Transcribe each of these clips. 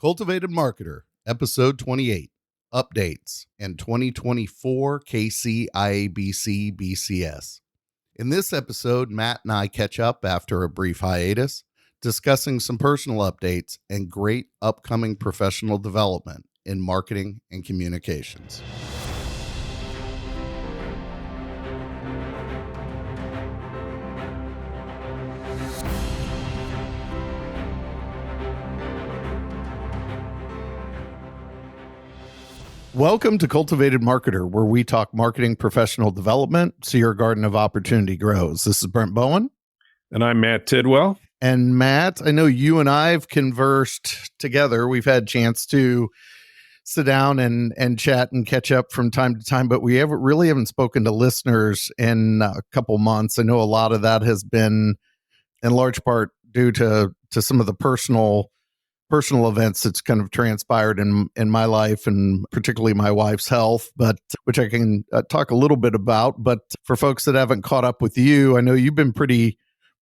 CultivatED Marketer, episode 28, updates and 2024 KC IABC BCS. In this episode, Matt and I catch up after a brief hiatus, discussing some personal updates and great upcoming professional development in marketing and communications. Welcome to CultivatED Marketer, where we talk marketing professional development so your garden of opportunity grows. This is Brent Bowen. And I'm Matt Tidwell. And Matt, I know you and I have conversed together. We've had a chance to sit down and chat and catch up from time to time, but we haven't spoken to listeners in a couple months. I know a lot of that has been in large part due to some of the personal events that's kind of transpired in my life, and particularly my wife's health, but which I can talk a little bit about. But for folks that haven't caught up with you, I know you've been pretty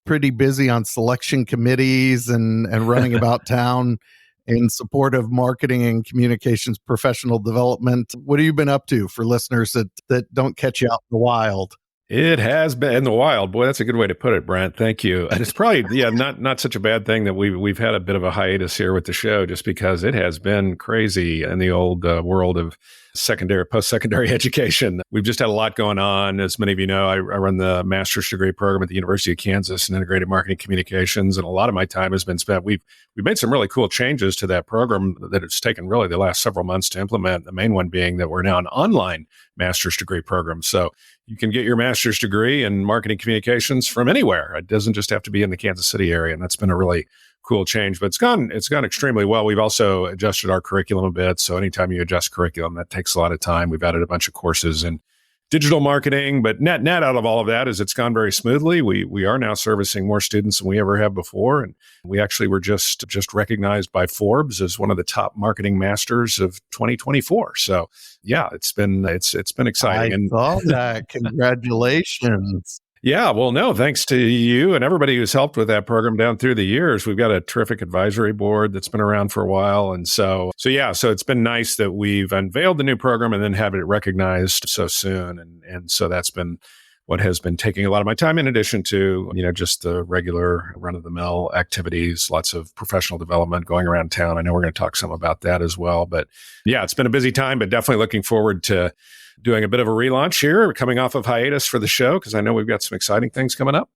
busy on selection committees and running about town in support of marketing and communications professional development. What have you been up to for listeners that don't catch you out in the wild? It has been in the wild. Boy, that's a good way to put it, Brent. Thank you. And it's probably, not such a bad thing that we've had a bit of a hiatus here with the show, just because it has been crazy in the old world of post-secondary education. We've just had a lot going on. As many of you know, I run the master's degree program at the University of Kansas in integrated marketing communications, and a lot of my time has been spent. We've made some really cool changes to that program that it's taken really the last several months to implement. The main one being that we're now an online master's degree program. So you can get your master's degree in marketing communications from anywhere. It doesn't just have to be in the Kansas City area, and that's been a really cool change. But it's gone extremely well. We've also adjusted our curriculum a bit. So anytime you adjust curriculum, that takes a lot of time. We've added a bunch of courses in digital marketing, but net out of all of that is it's gone very smoothly. We are now servicing more students than we ever have before, and we actually were just recognized by Forbes as one of the top marketing masters of 2024. So yeah, it's been exciting. I saw that. Congratulations. Yeah, well, no, thanks to you and everybody who's helped with that program down through the years. We've got a terrific advisory board that's been around for a while. And so it's been nice that we've unveiled the new program and then have it recognized so soon. And so that's been what has been taking a lot of my time, in addition to, just the regular run-of-the-mill activities, lots of professional development going around town. I know we're going to talk some about that as well. But yeah, it's been a busy time, but definitely looking forward to doing a bit of a relaunch here, coming off of hiatus for the show, because I know we've got some exciting things coming up.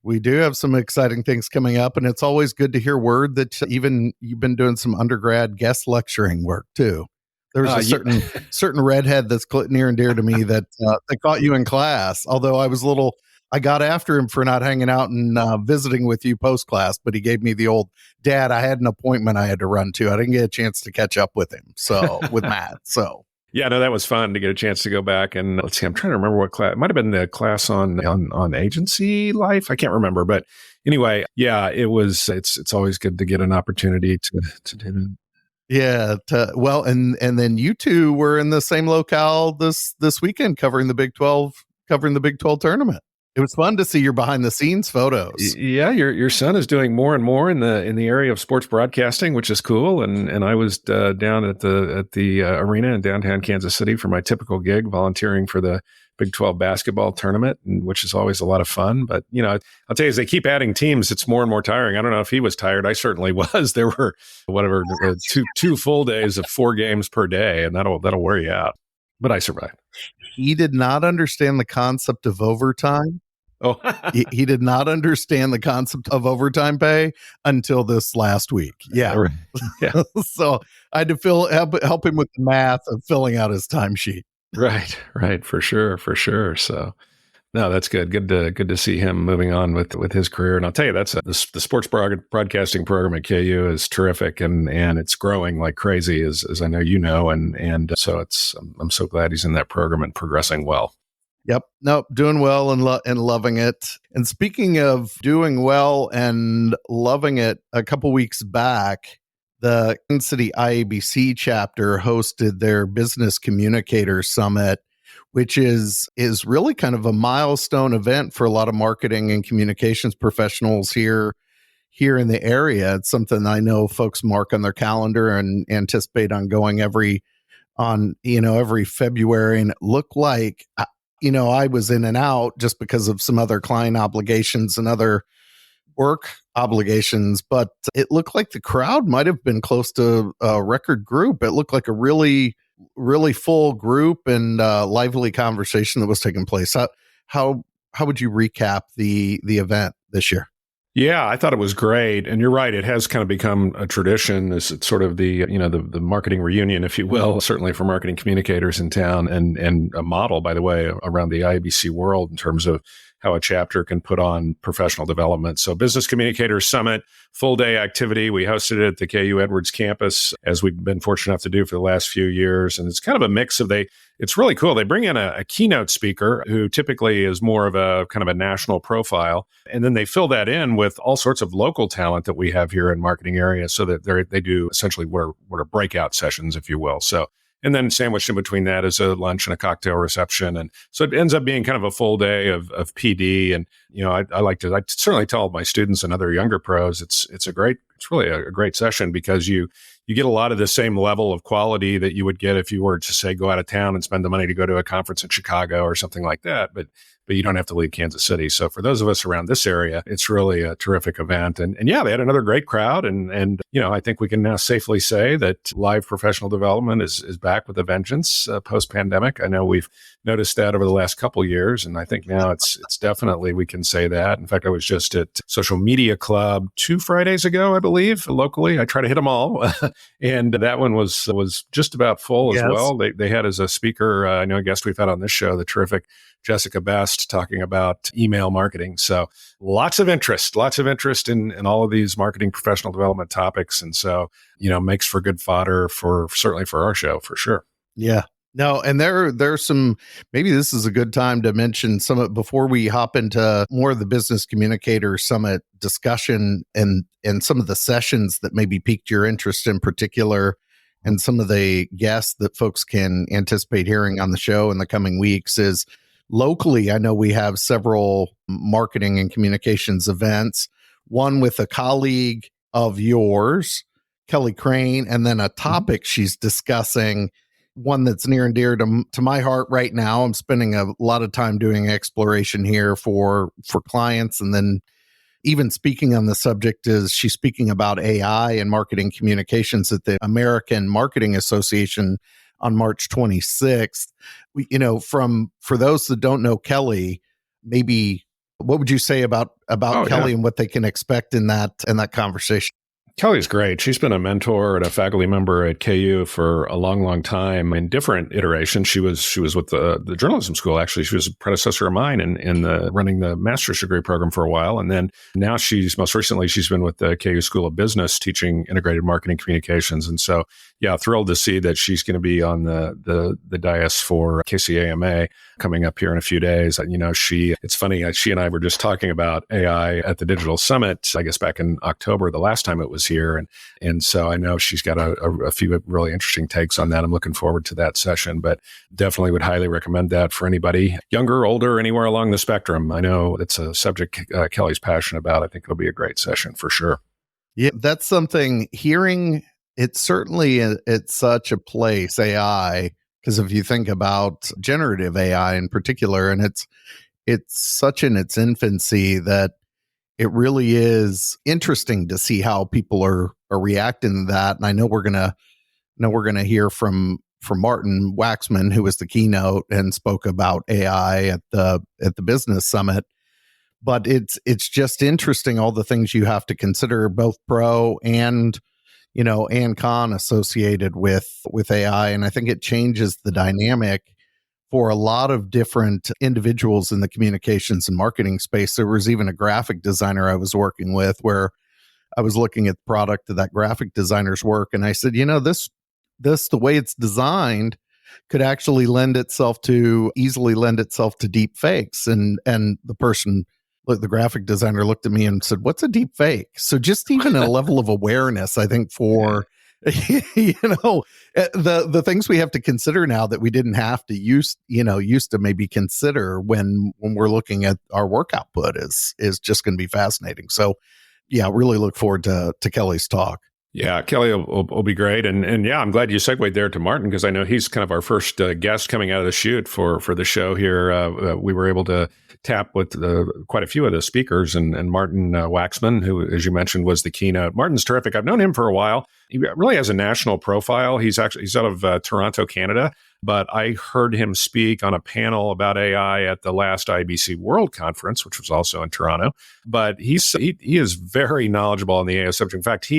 We do have some exciting things coming up, and it's always good to hear word that even you've been doing some undergrad guest lecturing work too. There's a certain redhead that's near and dear to me that caught you in class. Although I got after him for not hanging out and visiting with you post class, but he gave me the old, "Dad, I had an appointment I had to run to. I didn't get a chance to catch up with him." So with Matt, so. Yeah, no, that was fun to get a chance to go back and let's see. I'm trying to remember what class. It might have been the class on agency life. I can't remember, but anyway, yeah, it was. It's always good to get an opportunity to do that. Yeah, and then you two were in the same locale this weekend covering the Big 12 tournament. It was fun to see your behind the scenes photos. Yeah, your son is doing more and more in the area of sports broadcasting, which is cool. And I was down at the arena in downtown Kansas City for my typical gig, volunteering for the Big 12 basketball tournament, which is always a lot of fun. But I'll tell you, as they keep adding teams, it's more and more tiring. I don't know if he was tired. I certainly was. There were two full days of 4 games per day, and that'll wear you out. But I survived. He did not understand the concept of overtime. Oh, he did not understand the concept of overtime pay until this last week. Yeah. Right. Yeah. So I had to help him with the math of filling out his timesheet. Right. For sure. So no, that's good. Good to see him moving on with his career. And I'll tell you, that's the sports broadcasting program at KU is terrific, and it's growing like crazy, as I know you know, and so I'm so glad he's in that program and progressing well. Yep. Nope. Doing well and loving it. And speaking of doing well and loving it, a couple weeks back, the Kansas City IABC chapter hosted their Business Communicators Summit, which is really kind of a milestone event for a lot of marketing and communications professionals here here in the area. It's something I know folks mark on their calendar and anticipate on going every February. And it looked like, I was in and out just because of some other client obligations and other work obligations, but it looked like the crowd might have been close to a record group. It looked like a really, really full group and lively conversation that was taking place. How would you recap the event this year? Yeah, I thought it was great. And you're right. It has kind of become a tradition. It's sort of the marketing reunion, if you will, certainly for marketing communicators in town, and a model, by the way, around the IBC world in terms of how a chapter can put on professional development. So Business Communicators Summit, full day activity. We hosted it at the KU Edwards campus, as we've been fortunate enough to do for the last few years. And it's kind of a mix of it's really cool. They bring in a keynote speaker who typically is more of a kind of a national profile. And then they fill that in with all sorts of local talent that we have here in marketing area, so that they do essentially what are breakout sessions, if you will. So, and then sandwiched in between that is a lunch and a cocktail reception. And so it ends up being kind of a full day of PD. And, I certainly tell my students and other younger pros, it's really a great session, because you get a lot of the same level of quality that you would get if you were to, say, go out of town and spend the money to go to a conference in Chicago or something like that. But you don't have to leave Kansas City. So for those of us around this area, it's really a terrific event. And yeah, they had another great crowd. And I think we can now safely say that live professional development is back with a vengeance post-pandemic. I know we've noticed that over the last couple of years. And I think now it's definitely, we can say that. In fact, I was just at Social Media Club 2 Fridays ago, I believe, locally. I try to hit them all. And that one was just about full as well. They had as a speaker, I know a guest we've had on this show, the terrific Jessica Best, talking about email marketing. So lots of interest in all of these marketing professional development topics. And so, makes for good fodder certainly for our show, for sure. Yeah. No, and there's some, maybe this is a good time to mention some of, before we hop into more of the Business Communicators Summit discussion and some of the sessions that maybe piqued your interest in particular, and some of the guests that folks can anticipate hearing on the show in the coming weeks. Is locally, I know we have several marketing and communications events, one with a colleague of yours, Kelly Crane, and then a topic she's discussing, one that's near and dear to my heart right now. I'm spending a lot of time doing exploration here for clients. And then even speaking on the subject, is she's speaking about AI and marketing communications at the American Marketing Association on March 26th. For those that don't know Kelly, maybe what would you say about Kelly and what they can expect in that conversation? Kelly's great. She's been a mentor and a faculty member at KU for a long, long time in different iterations. She was with the journalism school. Actually, she was a predecessor of mine in running the master's degree program for a while. And then now most recently she's been with the KU School of Business teaching integrated marketing communications. And so, yeah, thrilled to see that she's going to be on the dais for KCAMA coming up here in a few days. It's funny, she and I were just talking about AI at the Digital Summit, I guess back in October, the last time it was here. And so I know she's got a few really interesting takes on that. I'm looking forward to that session, but definitely would highly recommend that for anybody, younger, older, anywhere along the spectrum. I know it's a subject Kelly's passionate about. I think it'll be a great session for sure. Yeah, that's something hearing. It's certainly it's such a place, AI, because if you think about generative AI in particular, and it's such in its infancy that it really is interesting to see how people are reacting to that. And I know we're gonna hear from Martin Waxman, who was the keynote and spoke about AI at the Business Summit. But it's just interesting, all the things you have to consider, both pro and con associated with AI. And I think it changes the dynamic for a lot of different individuals in the communications and marketing space. There was even a graphic designer I was working with where I was looking at the product of that graphic designer's work. And I said, this, the way it's designed could actually easily lend itself to deep fakes. And the graphic designer looked at me and said, "What's a deep fake?" So just even a level of awareness, I think, for the things we have to consider now that we didn't have to used to maybe consider when we're looking at our work output is just going to be fascinating. So yeah, really look forward to Kelly's talk. Yeah, Kelly will be great. And yeah, I'm glad you segued there to Martin, because I know he's kind of our first guest coming out of the chute for the show here. We were able to tap with quite a few of the speakers, and Martin Waxman, who, as you mentioned, was the keynote. Martin's terrific. I've known him for a while. He really has a national profile. He's out of Toronto, Canada. But I heard him speak on a panel about AI at the last IBC World Conference, which was also in Toronto. But he is very knowledgeable on the AI subject. In fact,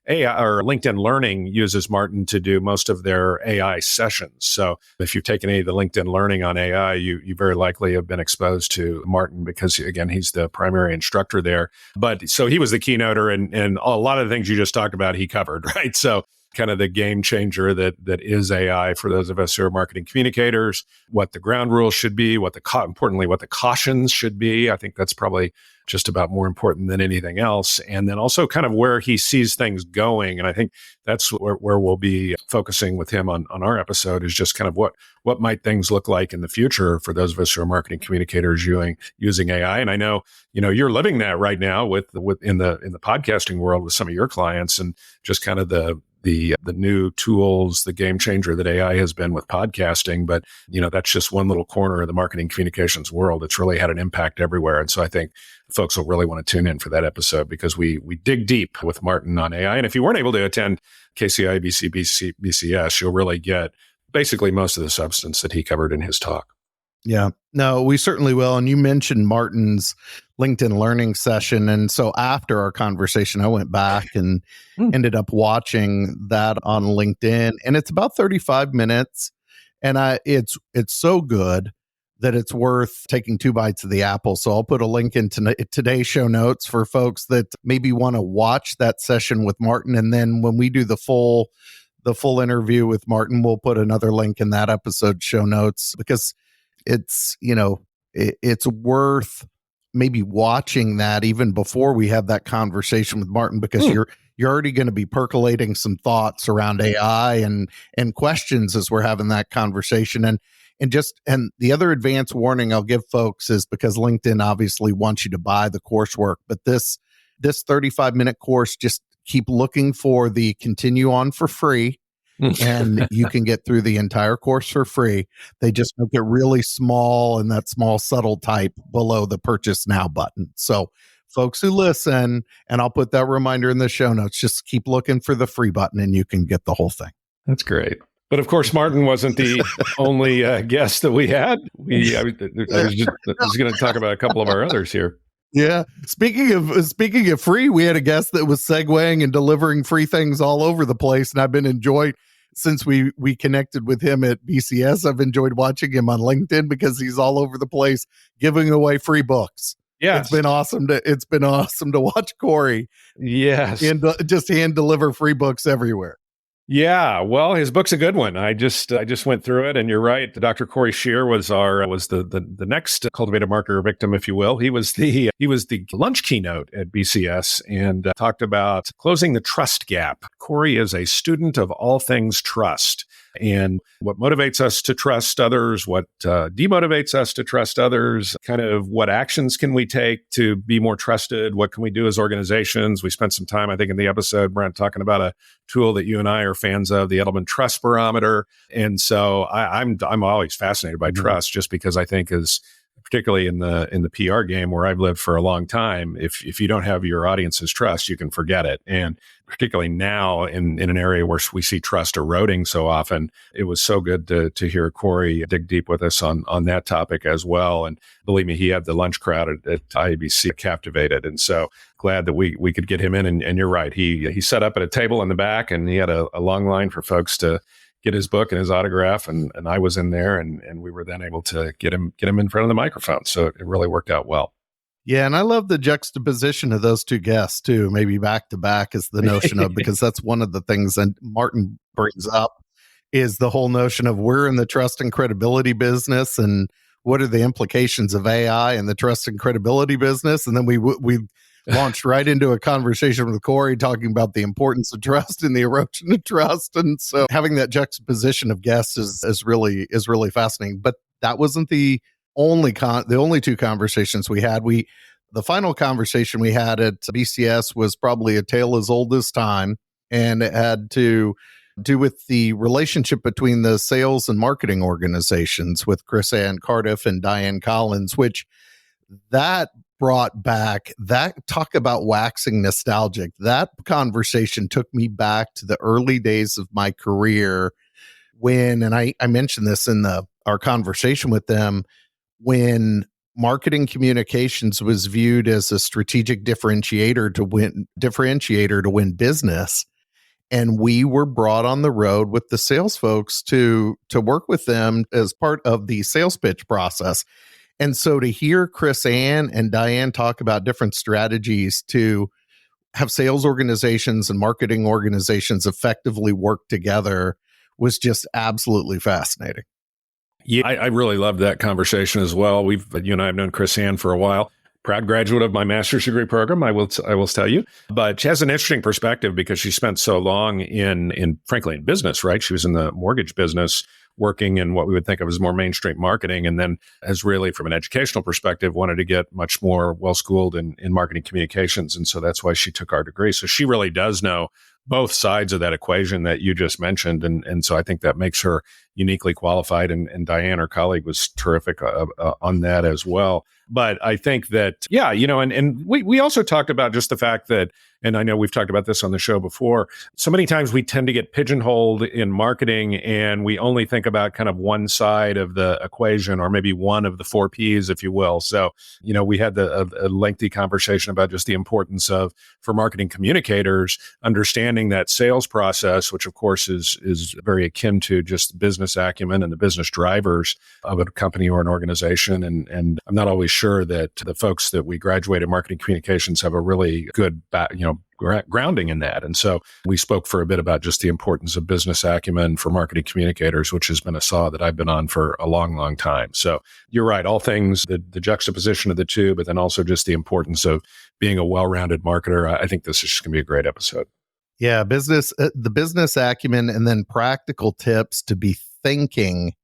AI or LinkedIn Learning uses Martin to do most of their AI sessions. So if you've taken any of the LinkedIn Learning on AI, you very likely have been exposed to Martin, because, again, he's the primary instructor there. But so he was the keynoter, and a lot of the things you just talked about, he covered, right? So kind of the game changer that is AI for those of us who are marketing communicators, what the ground rules should be, importantly, what the cautions should be. I think that's probably just about more important than anything else. And then also kind of where he sees things going. And I think that's where we'll be focusing with him on our episode, is just kind of what might things look like in the future for those of us who are marketing communicators using AI. And I know, you're living that right now in the podcasting world with some of your clients, and just kind of the new tools, the game changer that AI has been with podcasting. But, that's just one little corner of the marketing communications world. It's really had an impact everywhere. And so I think folks will really want to tune in for that episode, because we dig deep with Martin on AI. And if you weren't able to attend KCI BCS, you'll really get basically most of the substance that he covered in his talk. Yeah, no, we certainly will. And you mentioned Martin's LinkedIn Learning session. And so after our conversation, I went back and ended up watching that on LinkedIn. And it's about 35 minutes. And it's so good that it's worth taking 2 bites of the apple. So I'll put a link in today's show notes for folks that maybe want to watch that session with Martin. And then when we do the full interview with Martin, we'll put another link in that episode show notes, because it's worth maybe watching that even before we have that conversation with Martin, because you're already going to be percolating some thoughts around AI and questions as we're having that conversation. And the other advance warning I'll give folks is, because LinkedIn obviously wants you to buy the coursework, but this 35-minute course, just keep looking for the continue on for free. And you can get through the entire course for free. They just make it really small, and that small subtle type below the purchase now button. So folks who listen, and I'll put that reminder in the show notes, just keep looking for the free button and you can get the whole thing. That's great. But of course, Martin wasn't the only guest that we had. I was going to talk about a couple of our others here. Yeah. Speaking of free, we had a guest that was segueing and delivering free things all over the place. And I've been enjoying, since we connected with him at BCS, I've enjoyed watching him on LinkedIn, because he's all over the place giving away free books. Yeah. It's been awesome to watch Corey. Yes. And just hand deliver free books everywhere. Yeah, well, his book's a good one. I just went through it, and you're right. Dr. Corey Shear was the next CultivatED Marketer victim, if you will. He was the lunch keynote at BCS, and talked about closing the trust gap. Corey is a student of all things trust, and what motivates us to trust others, what demotivates us to trust others, kind of what actions can we take to be more trusted, what can we do as organizations. We spent some time, I think, in the episode, Brent, talking about a tool that you and I are fans of, the Edelman Trust Barometer. And so I'm always fascinated by trust, just because I think particularly in the PR game where I've lived for a long time, if you don't have your audience's trust, you can forget it. And particularly now in an area where we see trust eroding so often, it was so good to hear Corey dig deep with us on that topic as well. And believe me, he had the lunch crowd at IABC captivated. And so glad that we could get him in. And you're right, he set up at a table in the back, and he had a long line for folks to get his book and his autograph, and I was in there, and we were then able to get him in front of the microphone. So it really worked out well. Yeah, and I love the juxtaposition of those two guests too, maybe back to back, is the notion of, because that's one of the things that Martin brings up, is the whole notion of we're in the trust and credibility business, and what are the implications of AI in the trust and credibility business. And then we launched right into a conversation with Corey talking about the importance of trust and the erosion of trust. And so having that juxtaposition of guests is really fascinating. But that wasn't the only two conversations we had. The final conversation we had at BCS was probably a tale as old as time, and it had to do with the relationship between the sales and marketing organizations with Chris Ann Cardiff and Diane Collins, which that brought back that talk about waxing nostalgic. That conversation took me back to the early days of my career when, and I mentioned this in our conversation with them, when marketing communications was viewed as a strategic differentiator to win business. And we were brought on the road with the sales folks to work with them as part of the sales pitch process. And so to hear Chris Ann and Diane talk about different strategies to have sales organizations and marketing organizations effectively work together was just absolutely fascinating. Yeah, I really loved that conversation as well. You and I have known Chris Ann for a while. Proud graduate of my master's degree program, I will tell you. But she has an interesting perspective because she spent so long frankly in business, right? She was in the mortgage business, working in what we would think of as more mainstream marketing, and then has really, from an educational perspective, wanted to get much more well-schooled in marketing communications. And so that's why she took our degree. So she really does know both sides of that equation that you just mentioned. And so I think that makes her uniquely qualified. And Diane, our colleague, was terrific on that as well. But I think that, yeah, and we also talked about just the fact that, and I know we've talked about this on the show before, so many times we tend to get pigeonholed in marketing and we only think about kind of one side of the equation, or maybe one of the 4 Ps, if you will. So, we had a lengthy conversation about just the importance of, for marketing communicators, understanding that sales process, which of course is very akin to just business acumen and the business drivers of a company or an organization. And I'm not always sure that the folks that we graduate in marketing communications have a really good grounding in that. And so we spoke for a bit about just the importance of business acumen for marketing communicators, which has been a saw that I've been on for a long, long time. So you're right, all things, the juxtaposition of the two, but then also just the importance of being a well-rounded marketer. I think this is just going to be a great episode. Yeah, the business acumen, and then practical tips to be thinking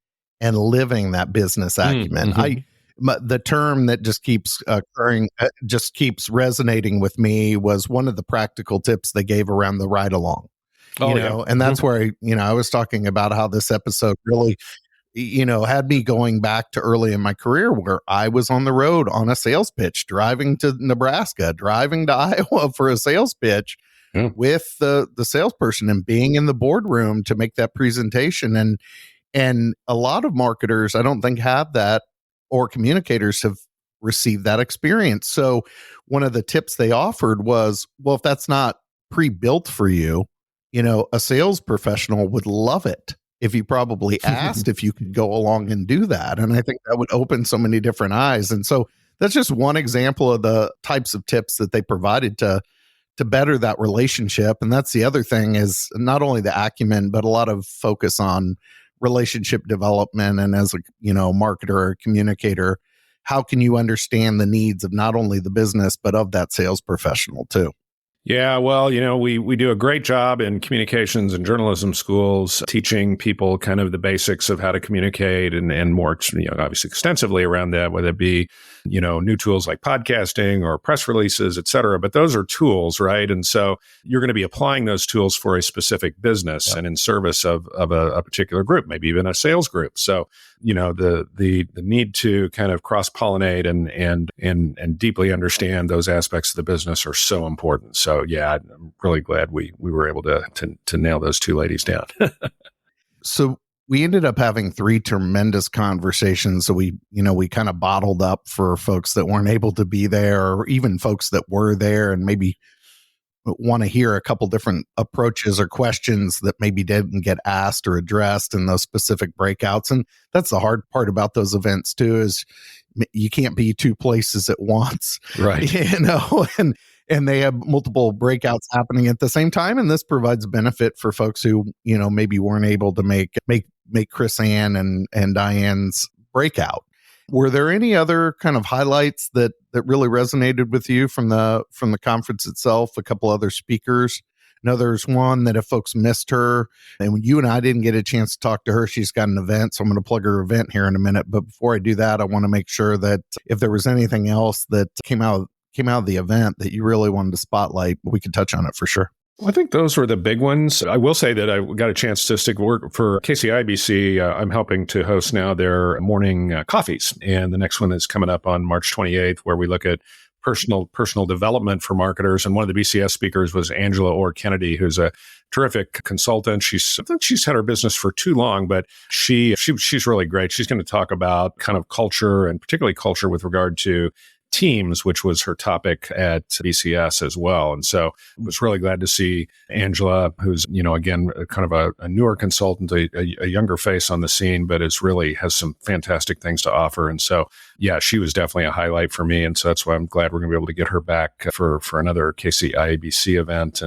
and living that business acumen. The term that just keeps occurring, just keeps resonating with me, was one of the practical tips they gave around the ride along. And that's where I was talking about how this episode really, had me going back to early in my career where I was on the road on a sales pitch, driving to Nebraska, driving to Iowa for a sales pitch with the salesperson, and being in the boardroom to make that presentation. And a lot of marketers, I don't think, have that, or communicators have received that experience. So one of the tips they offered was, well, if that's not pre-built for you, a sales professional would love it if you probably asked if you could go along and do that. And I think that would open so many different eyes. And so that's just one example of the types of tips that they provided to better that relationship. And that's the other thing, is not only the acumen, but a lot of focus on relationship development. And as a marketer or communicator, how can you understand the needs of not only the business, but of that sales professional too? Yeah, well, we do a great job in communications and journalism schools teaching people kind of the basics of how to communicate, and more, obviously extensively around that, whether it be, new tools like podcasting or press releases, et cetera. But those are tools, right? And so you're going to be applying those tools for a specific business and in service of a particular group, maybe even a sales group. So, the need to kind of cross-pollinate and deeply understand those aspects of the business are so important. So yeah, I'm really glad we were able to nail those two ladies down. So we ended up having 3 tremendous conversations that we kind of bottled up for folks that weren't able to be there, or even folks that were there and maybe want to hear a couple different approaches or questions that maybe didn't get asked or addressed in those specific breakouts. And that's the hard part about those events too, is you can't be 2 places at once, right? And they have multiple breakouts happening at the same time. And this provides benefit for folks who, maybe weren't able to make Chris Ann and Diane's breakout. Were there any other kind of highlights that really resonated with you from the conference itself? A couple other speakers. I know there's one that if folks missed her, and when you and I didn't get a chance to talk to her, she's got an event. So I'm going to plug her event here in a minute. But before I do that, I want to make sure that if there was anything else that came out came out of the event that you really wanted to spotlight? We could touch on it for sure. Well, I think those were the big ones. I will say that I got a chance to stick work for KCIBC. I'm helping to host now their morning coffees. And the next one is coming up on March 28th, where we look at personal development for marketers. And one of the BCS speakers was Angela Orr Kennedy, who's a terrific consultant. I think she's had her business for too long, but she's really great. She's going to talk about kind of culture, and particularly culture with regard to teams, which was her topic at BCS as well. And so I was really glad to see Angela, who's, again, kind of a newer consultant, a younger face on the scene, but has some fantastic things to offer. And so, yeah, she was definitely a highlight for me. And so that's why I'm glad we're going to be able to get her back for another KCIABC event.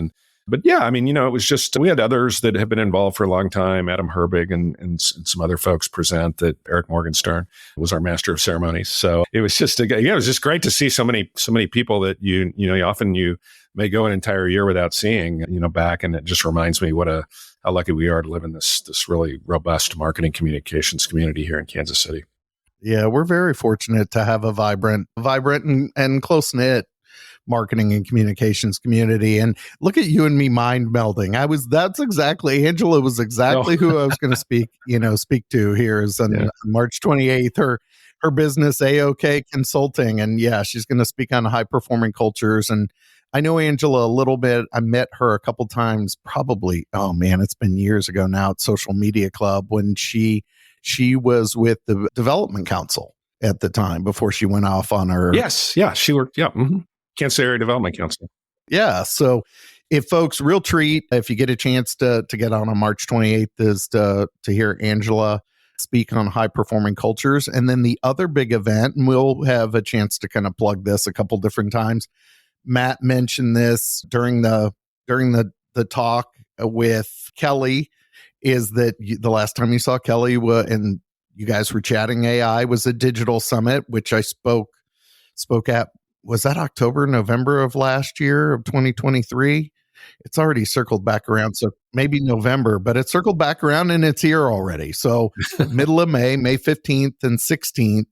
But yeah, I mean, it was just, we had others that have been involved for a long time, Adam Herbig and some other folks present. That Eric Morgenstern was our master of ceremonies. So it was just, it was just great to see so many people that you often you may go an entire year without seeing, back. And it just reminds me how lucky we are to live in this really robust marketing communications community here in Kansas City. Yeah, we're very fortunate to have a vibrant and close-knit marketing and communications community. And look at you and me mind melding. Angela was exactly who I was going to speak to here is on March 28th, her business AOK Consulting. And yeah, she's going to speak on high performing cultures. And I know Angela a little bit. I met her a couple times, probably, it's been years ago now at Social Media Club when she was with the Development Council at the time before she went off on her. Yes. Yeah. She worked. Yeah. Mm-hmm. Kansas Area Development Council. Yeah. So if folks, real treat, if you get a chance to get on March 28th is to hear Angela speak on high performing cultures. And then the other big event, and we'll have a chance to kind of plug this a couple different times. Matt mentioned this during the talk with Kelly, is that the last time you saw Kelly and you guys were chatting AI was a digital summit, which I spoke at. Was that October, November of last year of 2023? It's already circled back around. So maybe November, but it circled back around and it's here already. So middle of May 15th and 16th,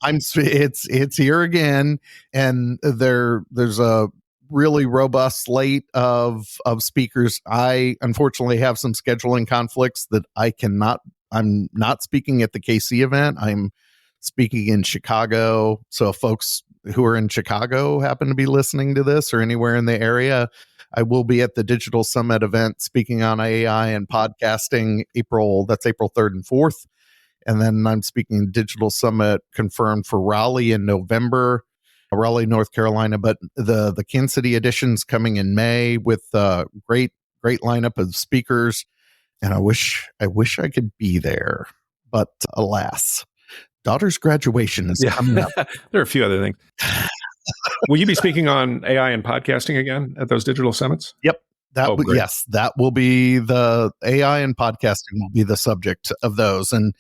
it's here again. And there's a really robust slate of speakers. I unfortunately have some scheduling conflicts that I'm not speaking at the KC event. I'm speaking in Chicago. So if folks who are in Chicago happen to be listening to this or anywhere in the area, I will be at the Digital Summit event speaking on AI and podcasting April 3rd and 4th. And then I'm speaking Digital Summit confirmed for Raleigh in November, Raleigh, North Carolina. But the Kansas City edition's coming in May with a great lineup of speakers. And I wish I could be there, but alas. Daughter's graduation is coming up. There are a few other things. Will you be speaking on AI and podcasting again at those digital summits? Yep. That will be the AI and podcasting will be the subject of those. And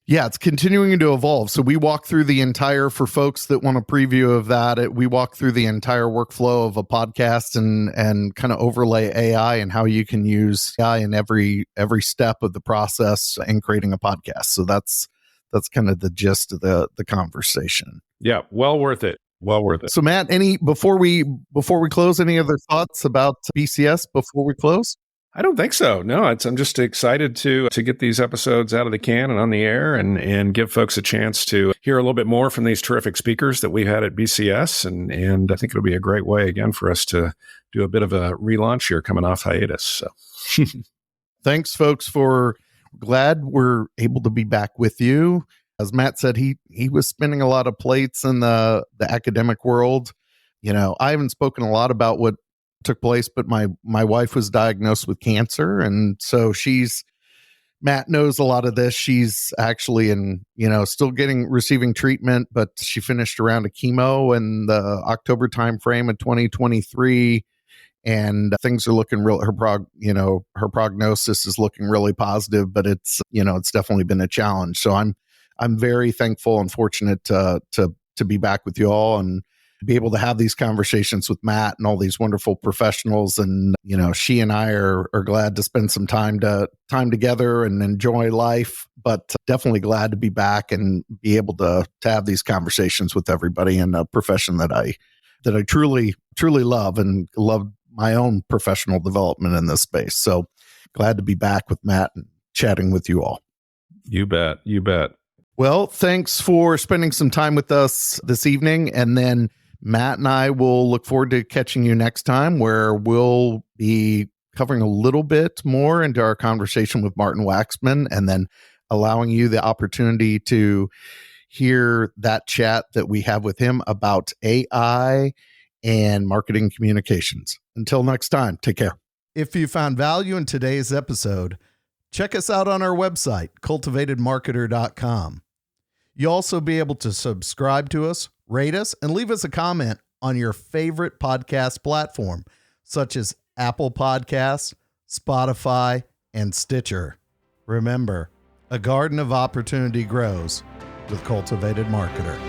yeah, it's continuing to evolve. So we walk through the entire, for folks that want a preview of that, we walk through the entire workflow of a podcast and kind of overlay AI and how you can use AI in every step of the process in creating a podcast. So that's kind of the gist of the conversation. Yeah, well worth it. Well worth it. So Matt, before we close, any other thoughts about BCS before we close? I don't think so. No, I'm just excited to get these episodes out of the can and on the air and give folks a chance to hear a little bit more from these terrific speakers that we had at BCS. And I think it'll be a great way again for us to do a bit of a relaunch here coming off hiatus. So thanks folks glad we're able to be back with you. As Matt said, he was spinning a lot of plates in the academic world. I haven't spoken a lot about what took place, but my wife was diagnosed with cancer. And so Matt knows a lot of this. She's actually still receiving treatment, but she finished a round of chemo in the October timeframe of 2023. And things are looking real. Her prognosis is looking really positive, but it's definitely been a challenge. So I'm very thankful and fortunate to be back with you all and be able to have these conversations with Matt and all these wonderful professionals. And she and I are glad to spend some time together and enjoy life. But definitely glad to be back and be able to have these conversations with everybody in a profession that I that I truly, truly love and love my own professional development in this space. So glad to be back with Matt and chatting with you all. You bet. You bet. Well, thanks for spending some time with us this evening. And then Matt and I will look forward to catching you next time, where we'll be covering a little bit more into our conversation with Martin Waxman, and then allowing you the opportunity to hear that chat that we have with him about AI and marketing communications. Until next time, take care. If you found value in today's episode, check us out on our website, CultivatedMarketer.com. You'll also be able to subscribe to us, rate us, and leave us a comment on your favorite podcast platform, such as Apple Podcasts, Spotify, and Stitcher. Remember, a garden of opportunity grows with Cultivated Marketer.